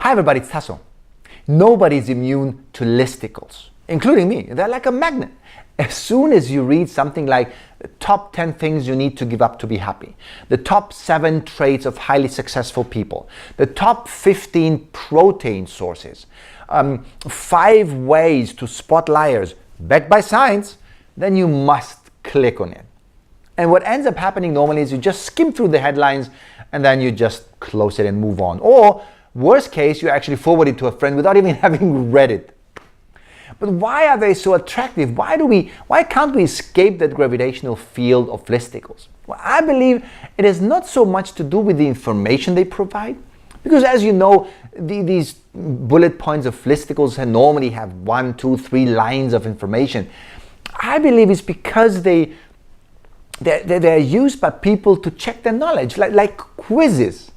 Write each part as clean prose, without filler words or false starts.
Hi everybody, it's Tasso. Nobody's immune to listicles, including me. They're like a magnet. As soon as you read something like the top 10 things you need to give up to be happy, the top 7 traits of highly successful people, the top 15 protein sources, 5 ways to spot liars, backed by science, then you must click on it. And what ends up happening normally is you just skim through the headlines and then you just close it and move on. Or worst case, you actually forward it to a friend without even having read it. But why are they so attractive? Why can't we escape that gravitational field of listicles? Well, I believe it has not so much to do with the information they provide, because as you know, these bullet points of listicles normally have 1, 2, 3 lines of information. I believe it's because they're used by people to check their knowledge, like quizzes.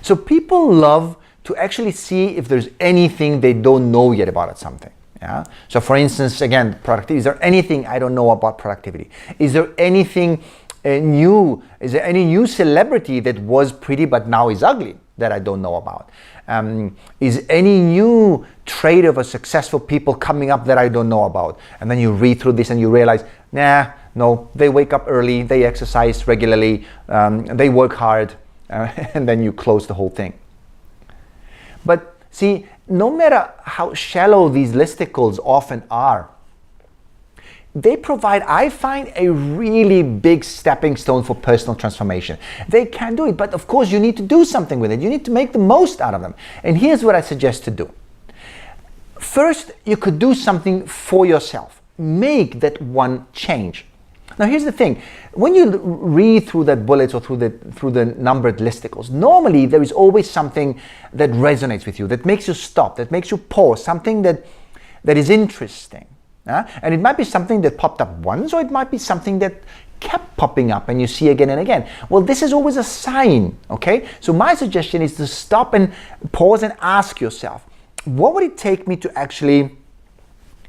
So people love to actually see if there's anything they don't know yet about something. Yeah? So for instance, again, productivity. Is there anything I don't know about productivity? Is there anything new? Is there any new celebrity that was pretty but now is ugly that I don't know about? Is any new trait of a successful people coming up that I don't know about? And then you read through this and you realize, no, they wake up early, they exercise regularly, they work hard, and then you close the whole thing. But see, no matter how shallow these listicles often are, they provide, I find, a really big stepping stone for personal transformation. They can do it, but of course you need to do something with it. You need to make the most out of them. And here's what I suggest to do. First, you could do something for yourself. Make that one change. Now here's the thing, when you read through the bullets or through the numbered listicles, normally there is always something that resonates with you, that makes you stop, that makes you pause, something that is interesting. And it might be something that popped up once, or it might be something that kept popping up and you see again and again. Well, this is always a sign, okay? So my suggestion is to stop and pause and ask yourself, what would it take me to actually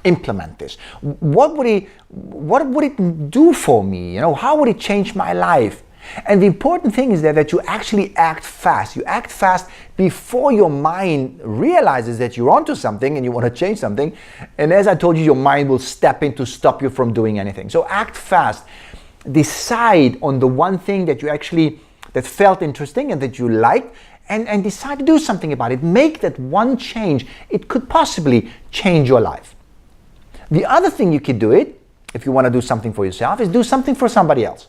implement this? What would it do for me? How would it change my life? And the important thing is that you actually act fast. You act fast before your mind realizes that you're onto something and you want to change something. And as I told you, your mind will step in to stop you from doing anything. So act fast. Decide on the one thing that that felt interesting and that you liked, and decide to do something about it. Make that one change. It could possibly change your life. The other thing you could do if you want to do something for yourself, is do something for somebody else.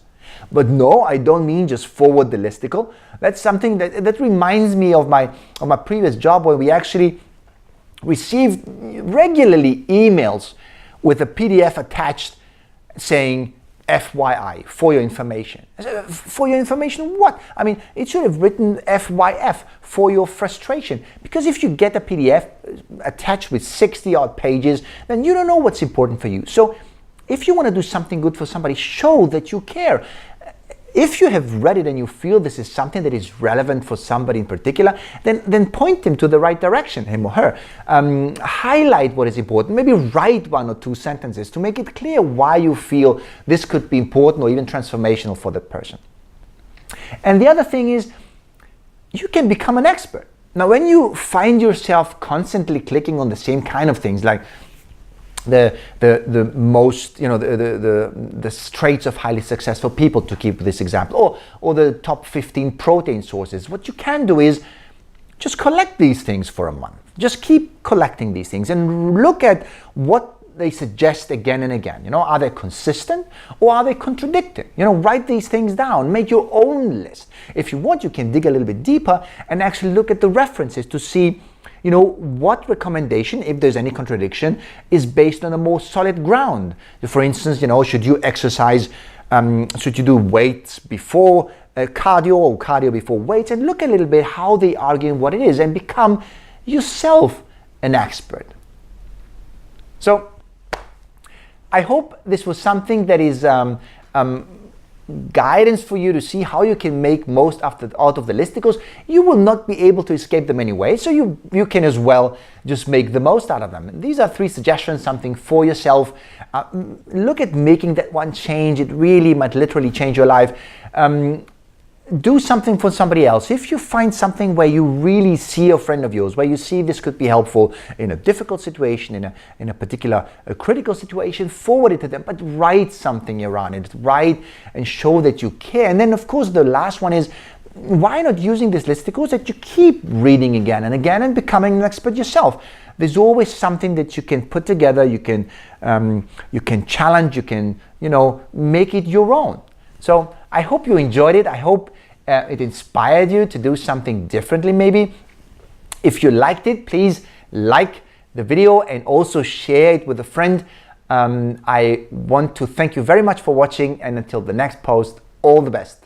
But no, I don't mean just forward the listicle. That's something that reminds me of my previous job, where we actually received regularly emails with a PDF attached saying FYI, for your information. For your information what? I mean, it should have written FYF, for your frustration. Because if you get a PDF attached with 60 odd pages, then you don't know what's important for you. So if you want to do something good for somebody, show that you care. If you have read it and you feel this is something that is relevant for somebody in particular, then point them to the right direction, him or her. Highlight what is important. Maybe write 1 or 2 sentences to make it clear why you feel this could be important or even transformational for that person. And the other thing is, you can become an expert. Now, when you find yourself constantly clicking on the same kind of things, like the traits of highly successful people, to keep this example, or the top 15 protein sources, what you can do is just collect these things for a month. Just keep collecting these things and look at what they suggest again and again. Are they consistent or are they contradicting? Write these things down, make your own list. If you want, you can dig a little bit deeper and actually look at the references to see what recommendation, if there's any contradiction, is based on a more solid ground. For instance, should you exercise, should you do weights before cardio or cardio before weights, and look a little bit how they argue what it is and become yourself an expert. So I hope this was something that is guidance for you to see how you can make most out of the listicles. You will not be able to escape them anyway, so you can as well just make the most out of them. These are 3 suggestions, something for yourself. Look at making that one change. It really might literally change your life. do something for somebody else. If you find something where you really see a friend of yours, where you see this could be helpful in a difficult situation, in a particular critical situation, forward it to them, but write something around it. Write and show that you care. And then, of course, the last one is, why not using these listicles that you keep reading again and again and becoming an expert yourself? There's always something that you can put together, you can challenge, you can, make it your own. So I hope you enjoyed it. I hope it inspired you to do something differently maybe. If you liked it, please like the video and also share it with a friend. I want to thank you very much for watching, and until the next post, all the best.